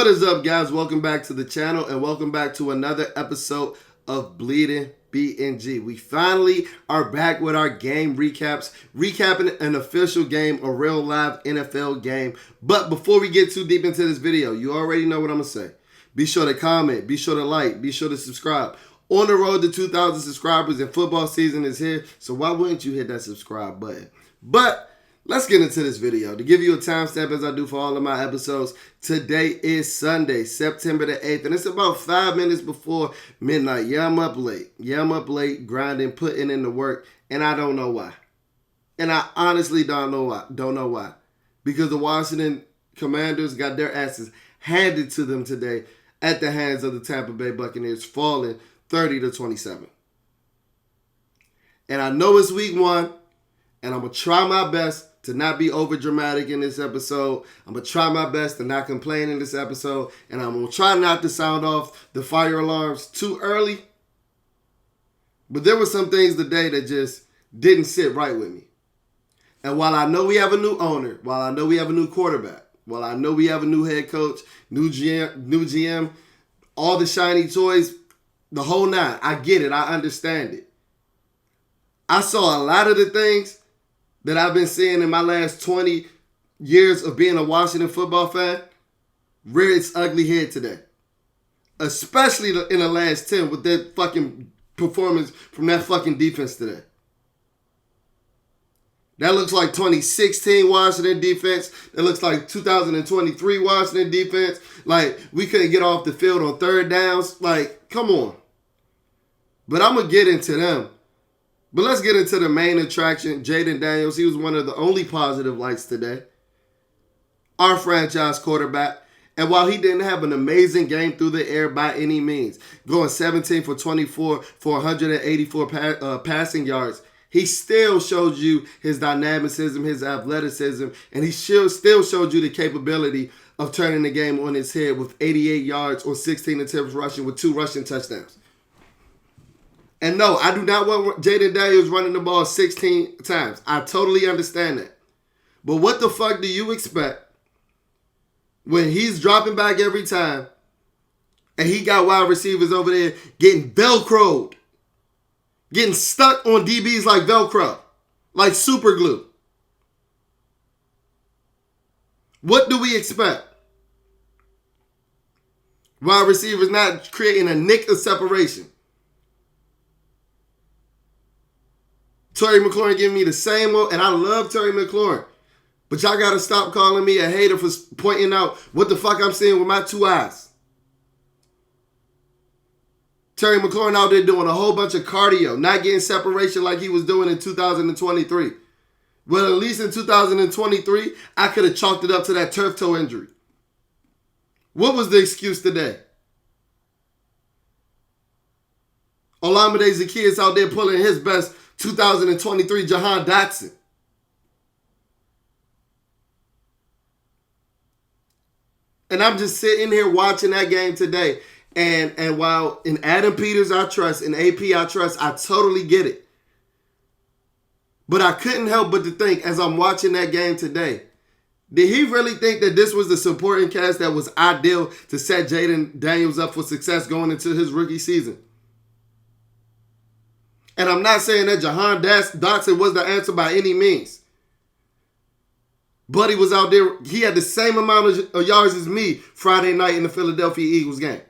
What is up, guys? Welcome back to the channel and welcome back to another episode of Bleeding BnG. We finally are back with our game recaps, recapping an official game, a real live NFL game. But before we get too deep into this video, you already know what I'm going to say. Be sure to comment, be sure to like, be sure to subscribe. On the road to 2,000 subscribers and football season is here, so why wouldn't you hit that subscribe button? But let's get into this video. To give you a timestamp as I do for all of my episodes, today is Sunday, September the 8th, and it's about 5 minutes before midnight. Yeah, I'm up late. Yeah, I'm up late, grinding, putting in the work, and I don't know why. And I honestly don't know why. Because the Washington Commanders got their asses handed to them today at the hands of the Tampa Bay Buccaneers, falling 30-27. And I know it's week one, and I'm going to try my best to not be over dramatic in this episode. I'm going to try my best to not complain in this episode, and I'm going to try not to sound off the fire alarms too early. But there were some things today that just didn't sit right with me. And while I know we have a new owner, while I know we have a new quarterback, while I know we have a new head coach, new GM, all the shiny toys, the whole nine, I get it. I understand it. I saw a lot of the things that I've been seeing in my last 20 years of being a Washington football fan rear its ugly head today. Especially in the last 10 with that fucking performance from that fucking defense today. That looks like 2016 Washington defense. That looks like 2023 Washington defense. Like, we couldn't get off the field on third downs. Like, come on. But I'm going to get into them. But let's get into the main attraction, Jalen Daniels. He was one of the only positive lights today. Our franchise quarterback. And while he didn't have an amazing game through the air by any means, going 17 for 24 for 184 passing yards, he still showed you his dynamicism, his athleticism, and he still showed you the capability of turning the game on its head with 88 yards on 16 attempts rushing with 2 rushing touchdowns. And no, I do not want Jalen Daniels running the ball 16 times. I totally understand that. But what the fuck do you expect when he's dropping back every time and he got wide receivers over there getting Velcroed, getting stuck on DBs like Velcro, like super glue? What do we expect? Wide receivers not creating a nick of separation. Terry McLaurin giving me the same old, and I love Terry McLaurin. But y'all got to stop calling me a hater for pointing out what the fuck I'm seeing with my 2 eyes. Terry McLaurin out there doing a whole bunch of cardio, not getting separation like he was doing in 2023. Well, at least in 2023, I could have chalked it up to that turf toe injury. What was the excuse today? Olamide Zaccheaus out there pulling his best 2023 Jahan Dotson. And I'm just sitting here watching that game today. And while in Adam Peters I trust, in AP I trust, I totally get it. But I couldn't help but to think as I'm watching that game today, did he really think that this was the supporting cast that was ideal to set Jalen Daniels up for success going into his rookie season? And I'm not saying that Jahan Dotson was the answer by any means. But he was out there. He had the same amount of yards as me Friday night in the Philadelphia Eagles game.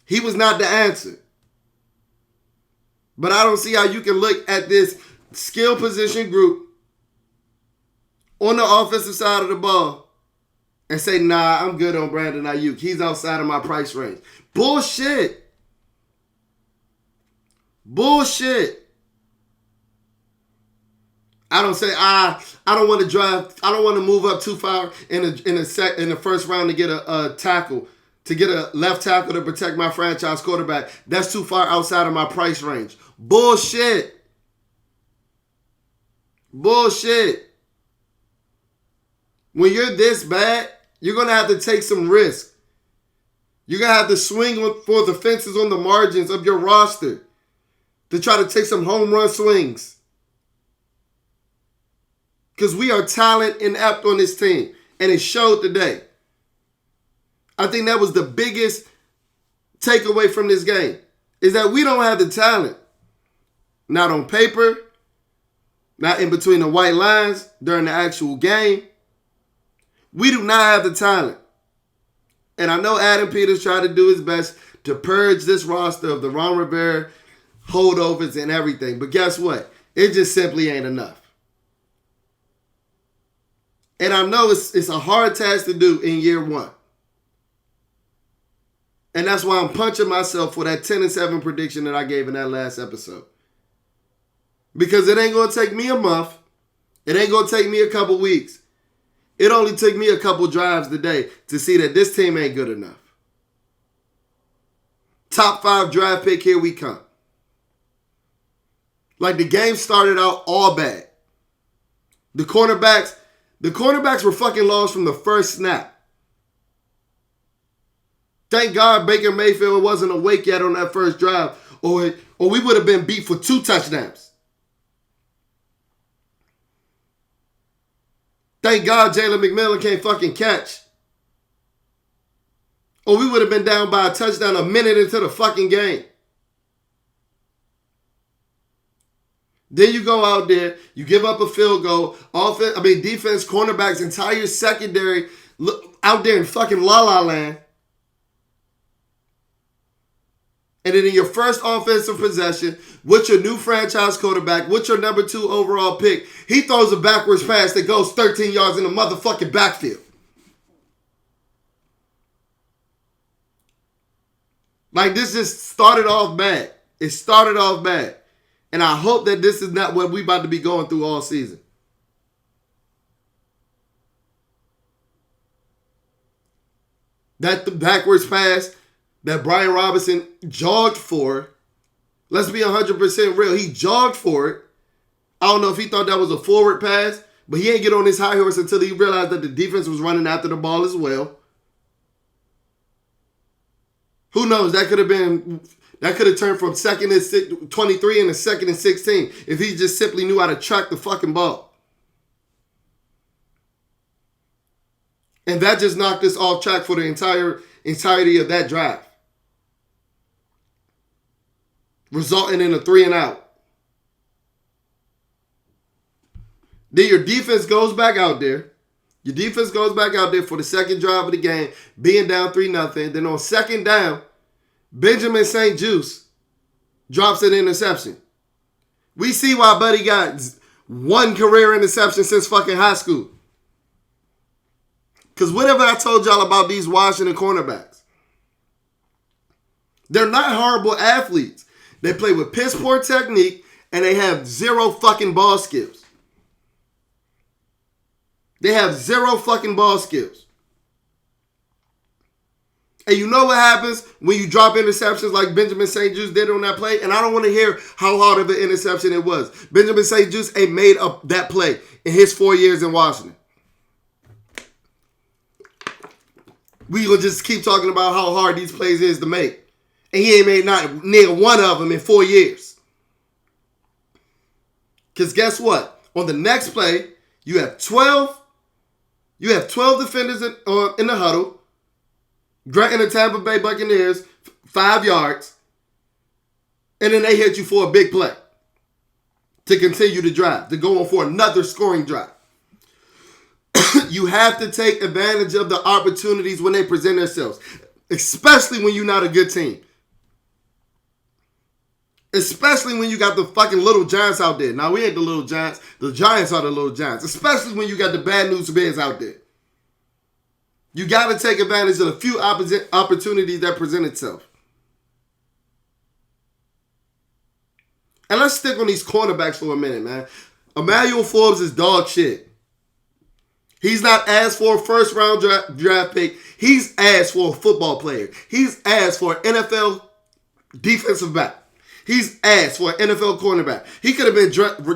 He was not the answer. But I don't see how you can look at this skill position group on the offensive side of the ball and say, nah, I'm good on Brandon Ayuk. He's outside of my price range. Bullshit. Bullshit. I don't say I don't want to drive. I don't want to move up too far in the first round to get a tackle, to get a left tackle to protect my franchise quarterback. That's too far outside of my price range. Bullshit. Bullshit. When you're this bad, you're gonna have to take some risk. You're gonna have to swing for the fences on the margins of your roster to try to take some home run swings. Because we are talent inept on this team. And it showed today. I think that was the biggest takeaway from this game, is that we don't have the talent. Not on paper, not in between the white lines during the actual game. We do not have the talent. And I know Adam Peters tried to do his best to purge this roster of the Ron Rivera holdovers and everything. But guess what? It just simply ain't enough. And I know it's a hard task to do in year one. And that's why I'm punching myself for that 10-7 prediction that I gave in that last episode. Because it ain't going to take me a month. It ain't going to take me a couple weeks. It only took me a couple drives today to see that this team ain't good enough. Top 5 draft pick, here we come. Like, the game started out all bad. The cornerbacks were fucking lost from the first snap. Thank God Baker Mayfield wasn't awake yet on that first drive, or we would have been beat for 2 touchdowns. Thank God Jalen McMillan can't fucking catch, or we would have been down by a touchdown a minute into the fucking game. Then you go out there, you give up a field goal. Defense, cornerbacks, entire secondary out there in fucking la-la land. And then in your first offensive possession, with your new franchise quarterback, with your number 2 overall pick, he throws a backwards pass that goes 13 yards in the motherfucking backfield. Like, this just started off bad. It started off bad. And I hope that this is not what we about to be going through all season. That backwards pass that Brian Robinson jogged for, let's be 100% real, he jogged for it. I don't know if he thought that was a forward pass, but he ain't get on his high horse until he realized that the defense was running after the ball as well. Who knows? That could have turned from 2nd and 23 into 2nd and 16 if he just simply knew how to track the fucking ball. And that just knocked us off track for the entirety of that drive, resulting in a 3-and-out. Then your defense goes back out there. Your defense goes back out there for the second drive of the game, being down 3-0. Then on second down, Benjamin St. Juste drops an interception. We see why Buddy got 1 career interception since fucking high school. Because whatever I told y'all about these Washington cornerbacks, they're not horrible athletes. They play with piss poor technique, and they have 0 fucking ball skills. They have 0 fucking ball skills. And you know what happens when you drop interceptions like Benjamin St. Juste did on that play? And I don't want to hear how hard of an interception it was. Benjamin St. Juste ain't made up that play in his 4 years in Washington. We will just keep talking about how hard these plays is to make. And he ain't made not near one of them in 4 years. Because guess what? On the next play, you have 12 defenders in the huddle, granting the Tampa Bay Buccaneers 5 yards, and then they hit you for a big play to continue the drive, to go on for another scoring drive. You have to take advantage of the opportunities when they present themselves, especially when you're not a good team. Especially when you got the fucking little giants out there. Now, we ain't the little giants. The Giants are the little giants. Especially when you got the bad news bears out there. You got to take advantage of the few opportunities that present itself. And let's stick on these cornerbacks for a minute, man. Emmanuel Forbes is dog shit. He's not asked for a first-round draft pick. He's asked for a football player. He's asked for an NFL defensive back. He's asked for an NFL cornerback. He could have been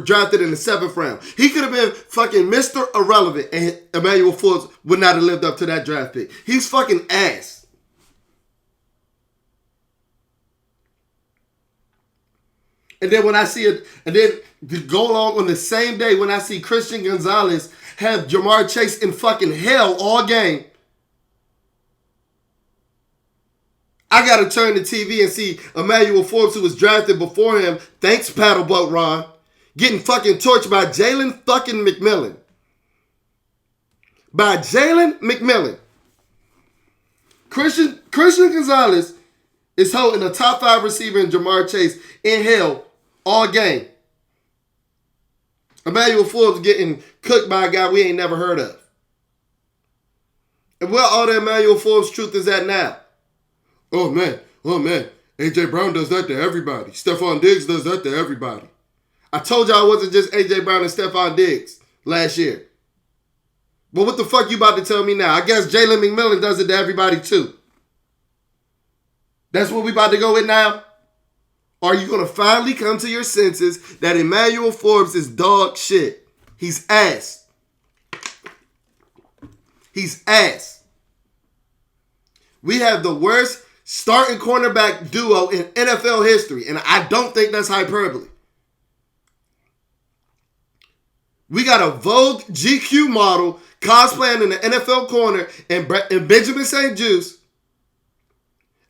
drafted in the 7th round. He could have been fucking Mr. Irrelevant, and Emmanuel Forbes would not have lived up to that draft pick. He's fucking ass. And then when I see it, and then to go along on the same day when I see Christian Gonzalez have Jamar Chase in fucking hell all game, I got to turn the TV and see Emmanuel Forbes, who was drafted before him, thanks Paddleboat Ron, getting fucking torched by Jalen fucking McMillan. By Jalen McMillan. Christian Gonzalez is holding a top 5 receiver in Jamar Chase in hell all game. Emmanuel Forbes getting cooked by a guy we ain't never heard of. And where all the Emmanuel Forbes truth is at now? Oh man. A.J. Brown does that to everybody. Stephon Diggs does that to everybody. I told y'all it wasn't just A.J. Brown and Stephon Diggs last year. But what the fuck you about to tell me now? I guess Jalen McMillan does it to everybody too. That's what we about to go with now? Are you going to finally come to your senses that Emmanuel Forbes is dog shit? He's ass. He's ass. We have the worst starting cornerback duo in NFL history, and I don't think that's hyperbole. We got a Vogue GQ model cosplaying in the NFL corner and Benjamin St-Juste.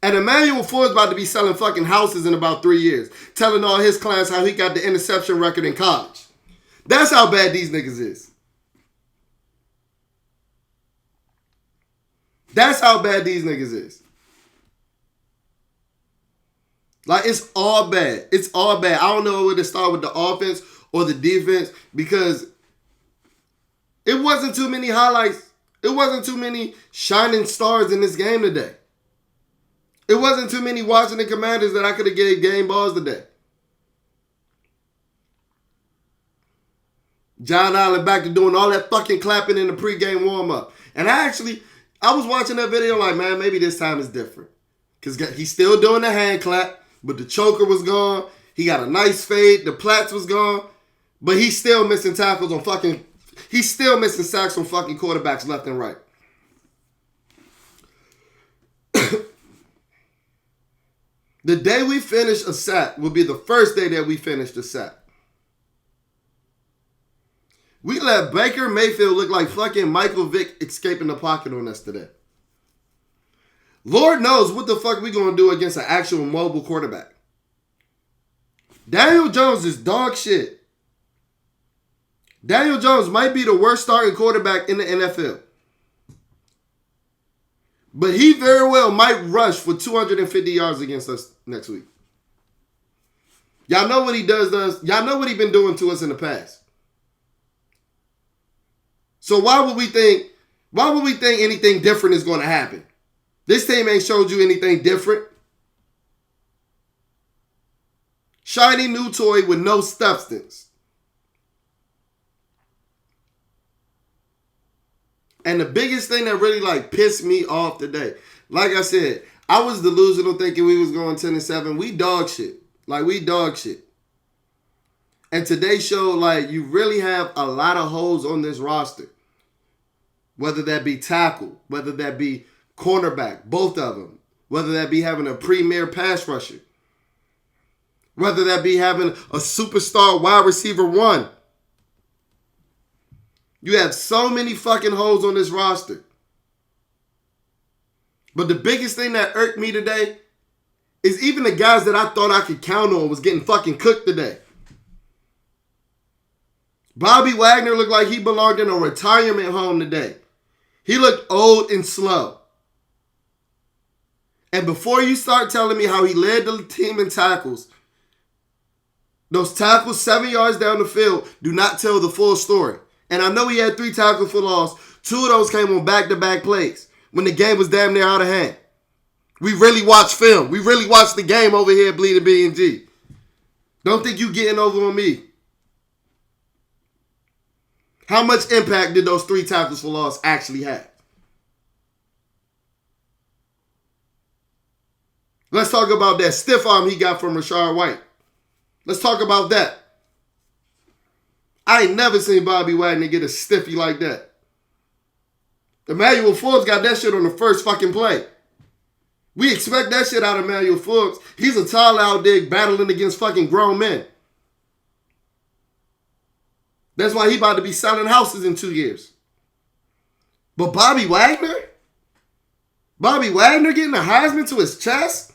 And Emmanuel Forbes about to be selling fucking houses in about 3 years, telling all his clients how he got the interception record in college. That's how bad these niggas is. That's how bad these niggas is. Like, it's all bad. It's all bad. I don't know where to start with the offense or the defense because it wasn't too many highlights. It wasn't too many shining stars in this game today. It wasn't too many Washington Commanders that I could have gave game balls today. John Allen back to doing all that fucking clapping in the pregame warm-up. And I was watching that video like, man, maybe this time is different. Because he's still doing the hand clap, but the choker was gone. He got a nice fade. The plaits was gone. But he's still missing tackles on fucking... He's still missing sacks on fucking quarterbacks left and right. The day we finish a sack will be the first day that we finished a sack. We let Baker Mayfield look like fucking Michael Vick escaping the pocket on us today. Lord knows what the fuck we gonna do against an actual mobile quarterback. Daniel Jones is dog shit. Daniel Jones might be the worst starting quarterback in the NFL. But he very well might rush for 250 yards against us next week. Y'all know what he does. Y'all know what he's been doing to us in the past. So why would we think anything different is going to happen? This team ain't showed you anything different. Shiny new toy with no substance. And the biggest thing that really pissed me off today, like I said, I was delusional thinking we was going 10-7. We dog shit. We dog shit. And today showed you really have a lot of holes on this roster. Whether that be tackle, whether that be cornerback, both of them. Whether that be having a premier pass rusher. Whether that be having a superstar wide receiver 1. You have so many fucking holes on this roster. But the biggest thing that irked me today is even the guys that I thought I could count on was getting fucking cooked today. Bobby Wagner looked like he belonged in a retirement home today. He looked old and slow. And before you start telling me how he led the team in tackles, those tackles 7 yards down the field do not tell the full story. And I know he had 3 tackles for loss. 2 of those came on back-to-back plays when the game was damn near out of hand. We really watched film. We really watched the game over here at Bleeding BnG. Don't think you getting over on me. How much impact did those 3 tackles for loss actually have? Let's talk about that stiff arm he got from Rashard White. Let's talk about that. I ain't never seen Bobby Wagner get a stiffy like that. Emmanuel Forbes got that shit on the first fucking play. We expect that shit out of Emmanuel Forbes. He's a tall out dig battling against fucking grown men. That's why he about to be selling houses in 2 years. But Bobby Wagner? Bobby Wagner getting a Heisman to his chest?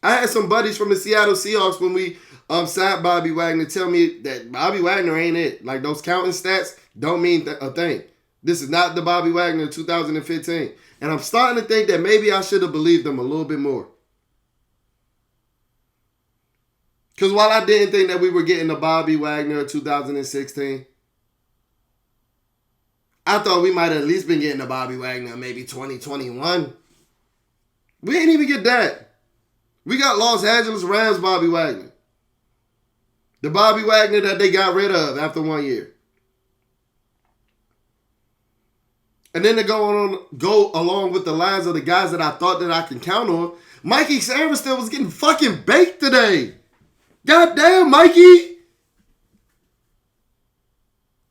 I had some buddies from the Seattle Seahawks when we signed Bobby Wagner tell me that Bobby Wagner ain't it. Like, those counting stats don't mean a thing. This is not the Bobby Wagner of 2015. And I'm starting to think that maybe I should have believed them a little bit more. Because while I didn't think that we were getting the Bobby Wagner of 2016, I thought we might have at least been getting the Bobby Wagner maybe 2021. We ain't even get that. We got Los Angeles Rams Bobby Wagner. The Bobby Wagner that they got rid of after 1 year. And then to go along with the lines of the guys that I thought that I could count on, Mikey Samuelson was getting fucking baked today. God damn, Mikey.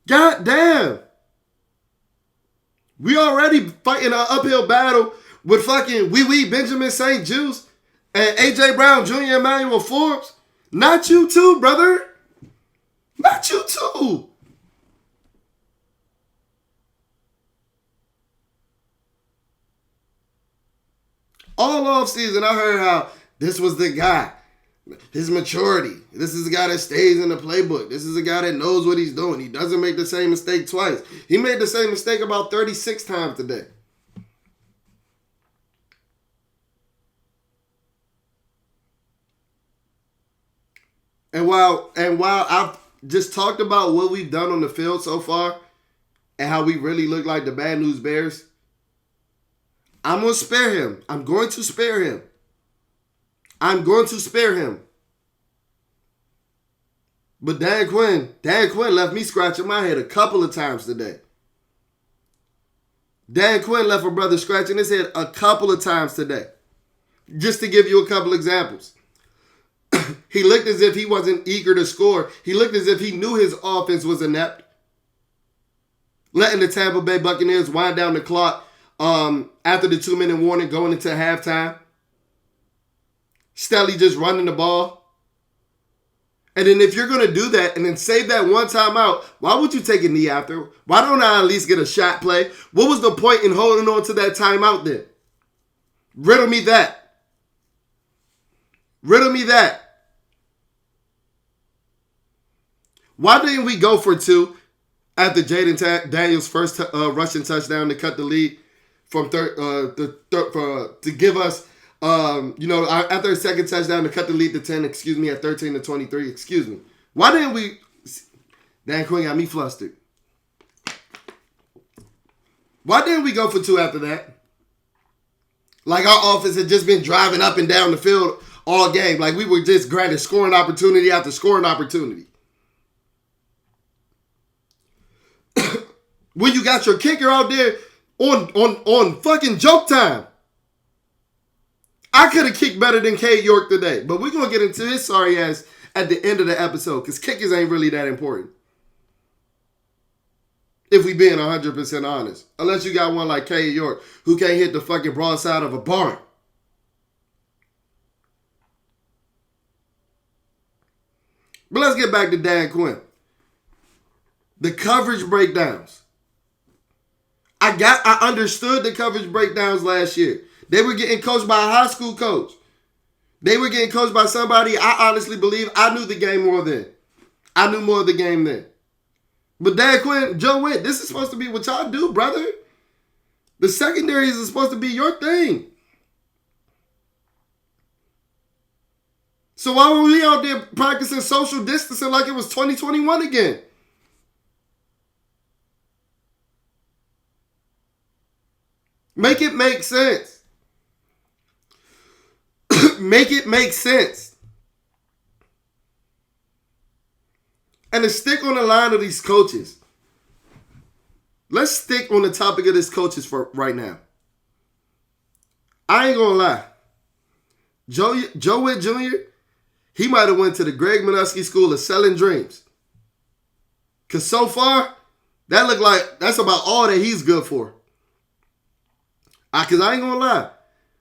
God damn. We already fighting an uphill battle with fucking Wee Benjamin St. Juice and A.J. Brown Jr. and Emmanuel Forbes. Not you too, brother. Not you too. All offseason, I heard how this was the guy. His maturity. This is a guy that stays in the playbook. This is a guy that knows what he's doing. He doesn't make the same mistake twice. He made the same mistake about 36 times today. And while I've just talked about what we've done on the field so far and how we really look like the Bad News Bears, I'm going to spare him. I'm going to spare him. I'm going to spare him. But Dan Quinn left me scratching my head a couple of times today. Dan Quinn left a brother scratching his head a couple of times today. Just to give you a couple examples. He looked as if he wasn't eager to score. He looked as if he knew his offense was inept. Letting the Tampa Bay Buccaneers wind down the clock after the 2-minute warning going into halftime. Stelly just running the ball. And then if you're going to do that and then save that one timeout, why would you take a knee after? Why don't I at least get a shot play? What was the point in holding on to that timeout then? Riddle me that. Riddle me that. Why didn't we go for two after Jaden Daniels' first rushing touchdown to cut the lead from to give us, after a second touchdown to cut the lead to 10, at 13-23, Why didn't we? Dan Quinn got me flustered. Why didn't we go for two after that? Like our offense had just been driving up and down the field all game. Like we were just granted scoring opportunity after scoring opportunity. When you got your kicker out there on fucking joke time. I could have kicked better than Cade York today. But we're going to get into his sorry ass at the end of the episode. Because kickers ain't really that important. If we being 100% honest. Unless you got one like Cade York who can't hit the fucking broadside of a barn. But let's get back to Dan Quinn. The coverage breakdowns. I understood the coverage breakdowns last year. They were getting coached by a high school coach. They were getting coached by somebody I honestly believe I knew the game more than. I knew more of the game then. But Dan Quinn, Joe Witt, this is supposed to be what y'all do, brother. The secondaries is supposed to be your thing. So why were we out there practicing social distancing like it was 2021 again? Make it make sense. Make it make sense. And to stick on the line of these coaches. Let's stick on the topic of this coaches for right now. I ain't gonna lie. Joe Witt Jr., he might have went to the Greg Minuski School of Selling Dreams. Because so far, that look like that's about all that he's good for. Because I ain't gonna lie.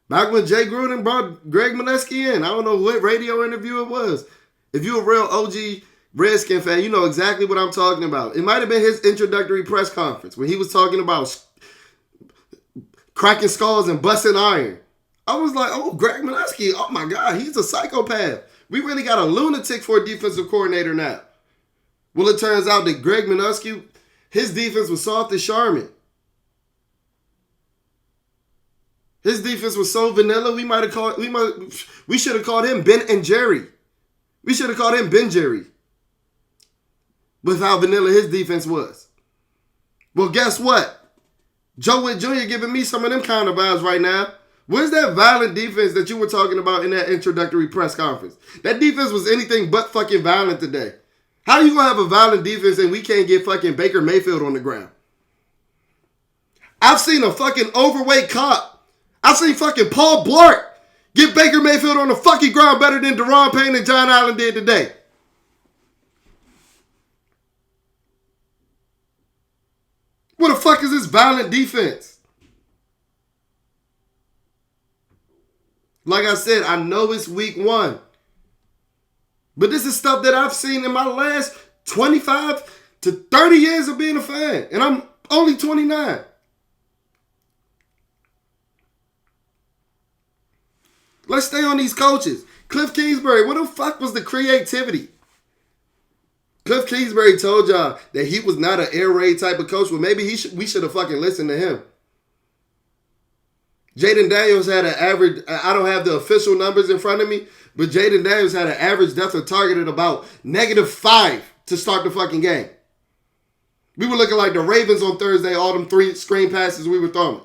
Back when Jay Gruden brought Greg Minuski in, I don't know what radio interview it was. If you're a real OG Redskin fan, you know exactly what I'm talking about. It might have been his introductory press conference when he was talking about cracking skulls and busting iron. I was like, oh, Greg Minuski, oh my God, he's a psychopath. We really got a lunatic for a defensive coordinator now. Well, it turns out that Greg Minuski, his defense was soft as Charmin. His defense was so vanilla, we should have called him Ben and Jerry. We should have called him Ben Jerry. With how vanilla his defense was. Well, guess what? Joe Witt Jr. giving me some of them kind of vibes right now. Where's that violent defense that you were talking about in that introductory press conference? That defense was anything but fucking violent today. How you gonna have a violent defense and we can't get fucking Baker Mayfield on the ground? I've seen a fucking overweight cop. I've seen fucking Paul Blart get Baker Mayfield on the fucking ground better than Deron Payne and John Allen did today. What the fuck is this violent defense? Like I said, I know it's week 1. But this is stuff that I've seen in my last 25 to 30 years of being a fan. And I'm only 29. Let's stay on these coaches. Cliff Kingsbury, what the fuck was the creativity? Cliff Kingsbury told y'all that he was not an air raid type of coach. Well, maybe we should have fucking listened to him. Jaden Daniels had an average, I don't have the official numbers in front of me, but Jaden Daniels had an average depth of target at about -5 to start the fucking game. We were looking like the Ravens on Thursday, all them 3 screen passes we were throwing.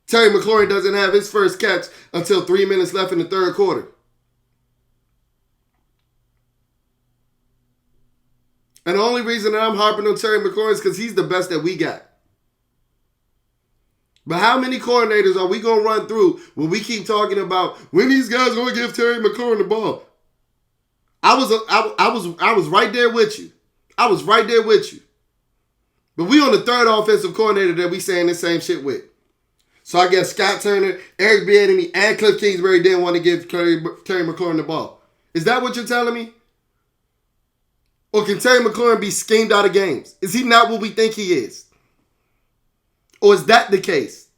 Terry McLaurin doesn't have his first catch until 3 minutes left in the third quarter. And the only reason that I'm harping on Terry McLaurin is because he's the best that we got. But how many coordinators are we going to run through when we keep talking about when these guys going to give Terry McLaurin the ball? I was right there with you. I was right there with you. But we on the third offensive coordinator that we saying the same shit with. So I guess Scott Turner, Eric Bieniemy, and Cliff Kingsbury didn't want to give Terry McLaurin the ball. Is that what you're telling me? Or can Terry McLaurin be schemed out of games? Is he not what we think he is? Or is that the case?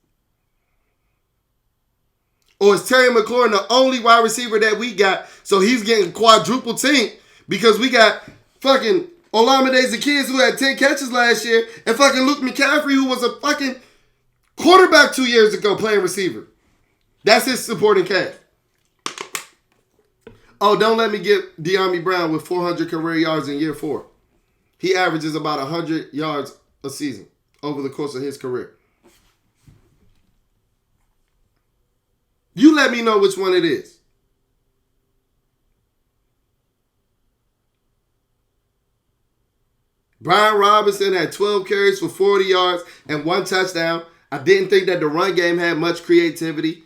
Or is Terry McLaurin the only wide receiver that we got, so he's getting quadruple teamed because we got fucking Olamide Zaccheaus who had 10 catches last year and fucking Luke McCaffrey who was a fucking quarterback 2 years ago playing receiver. That's his supporting cast. Oh, don't let me get De'Ami Brown with 400 career yards in year 4. He averages about 100 yards a season over the course of his career. You let me know which one it is. Brian Robinson had 12 carries for 40 yards and 1 touchdown. I didn't think that the run game had much creativity.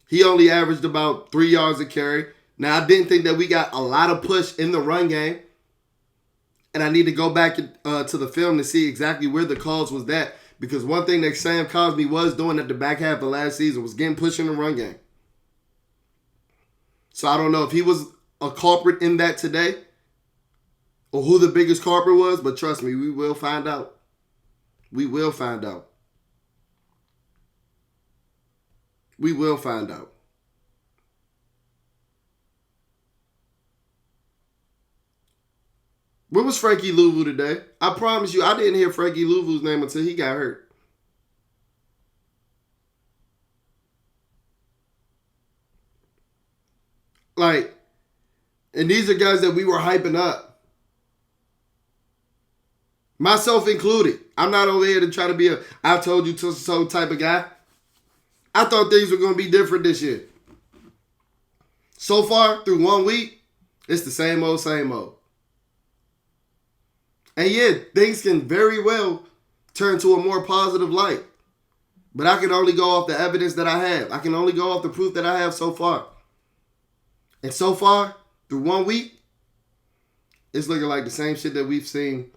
He only averaged about 3 yards a carry. Now, I didn't think that we got a lot of push in the run game. And I need to go back to the film to see exactly where the calls was at. Because one thing that Sam Cosmi was doing at the back half of last season was getting pushed in the run game. So I don't know if he was a culprit in that today or who the biggest culprit was. But trust me, we will find out. We will find out. We will find out. Where was Frankie Louvu today? I promise you, I didn't hear Frankie Louvu's name until he got hurt. Like, and these are guys that we were hyping up. Myself included. I'm not over here to try to be a I told you so type of guy. I thought things were going to be different this year. So far, through 1 week, it's the same old, same old. And yeah, things can very well turn to a more positive light. But I can only go off the evidence that I have. I can only go off the proof that I have so far. And so far, through 1 week, it's looking like the same shit that we've seen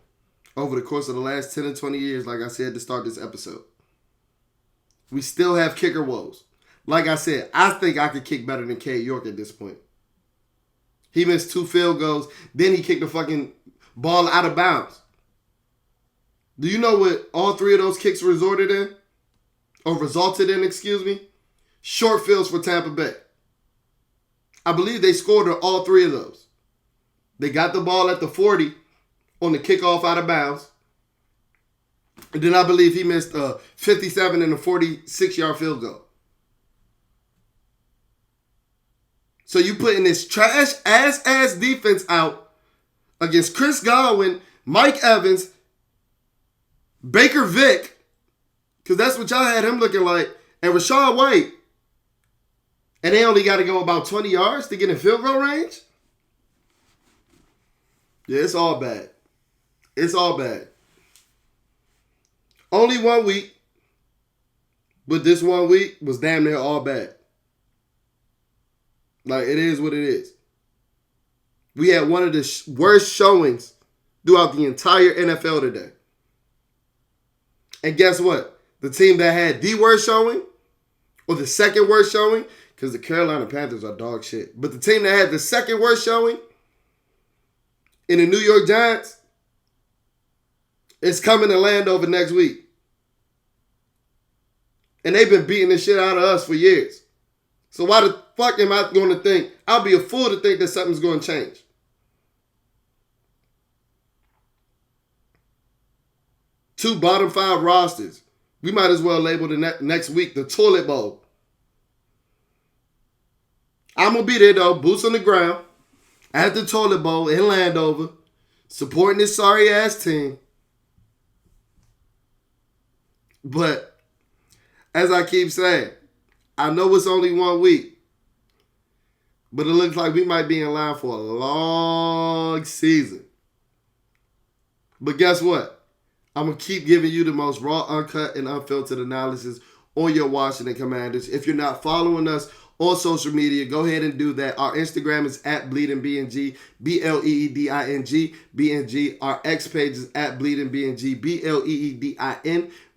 over the course of the last 10 and 20 years, like I said to start this episode. We still have kicker woes. Like I said, I think I could kick better than Cade York at this point. He missed 2 field goals. Then he kicked the fucking ball out of bounds. Do you know what all 3 of those kicks resulted in? Or resulted in, excuse me? Short fields for Tampa Bay. I believe they scored on all 3 of those. They got the ball at the 40 on the kickoff out of bounds. And then I believe he missed a 57 and a 46-yard field goal. So you putting this trash ass defense out against Chris Godwin, Mike Evans, Baker Vick, because that's what y'all had him looking like, and Rachaad White. And they only got to go about 20 yards to get in field goal range? Yeah, it's all bad. It's all bad. Only 1 week, but this 1 week was damn near all bad. Like, it is what it is. We had one of the worst showings throughout the entire NFL today. And guess what? The team that had the worst showing, or the second worst showing, because the Carolina Panthers are dog shit, but the team that had the second worst showing in the New York Giants is coming to Landover next week. And they've been beating the shit out of us for years. So why the fuck am I going to think? I'll be a fool to think that something's going to change. Two bottom 5 rosters. We might as well label the next week the Toilet Bowl. I'm going to be there, though, boots on the ground, at the Toilet Bowl in Landover, supporting this sorry-ass team. But, as I keep saying, I know it's only 1 week, but it looks like we might be in line for a long season. But guess what? I'm going to keep giving you the most raw, uncut, and unfiltered analysis on your Washington Commanders. If you're not following us on social media, go ahead and do that. Our Instagram is at BleedingBNG, BLEEDING, BNG. Our X page is at BleedingBNG,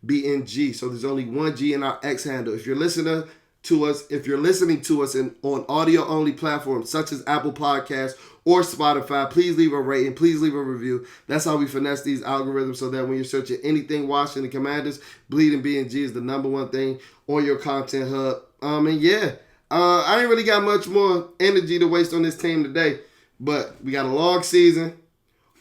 BLEEDINBNG. So there's only 1 G in our X handle. If you're listening to us on audio-only platforms such as Apple Podcasts or Spotify, please leave a rating, please leave a review. That's how we finesse these algorithms so that when you're searching anything Washington Commanders, Bleeding BNG is the number 1 thing on your content hub. I ain't really got much more energy to waste on this team today, but we got a long season.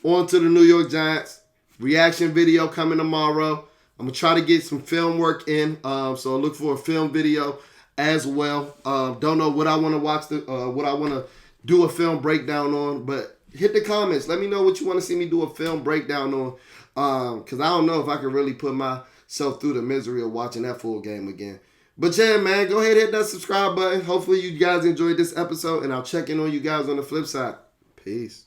On to the New York Giants. Reaction video coming tomorrow. I'm going to try to get some film work in, so look for a film video as well. Don't know what I want to watch, what I want to do a film breakdown on, but hit the comments. Let me know what you want to see me do a film breakdown on, because I don't know if I can really put myself through the misery of watching that full game again. But yeah, man, go ahead and hit that subscribe button. Hopefully you guys enjoyed this episode, and I'll check in on you guys on the flip side. Peace.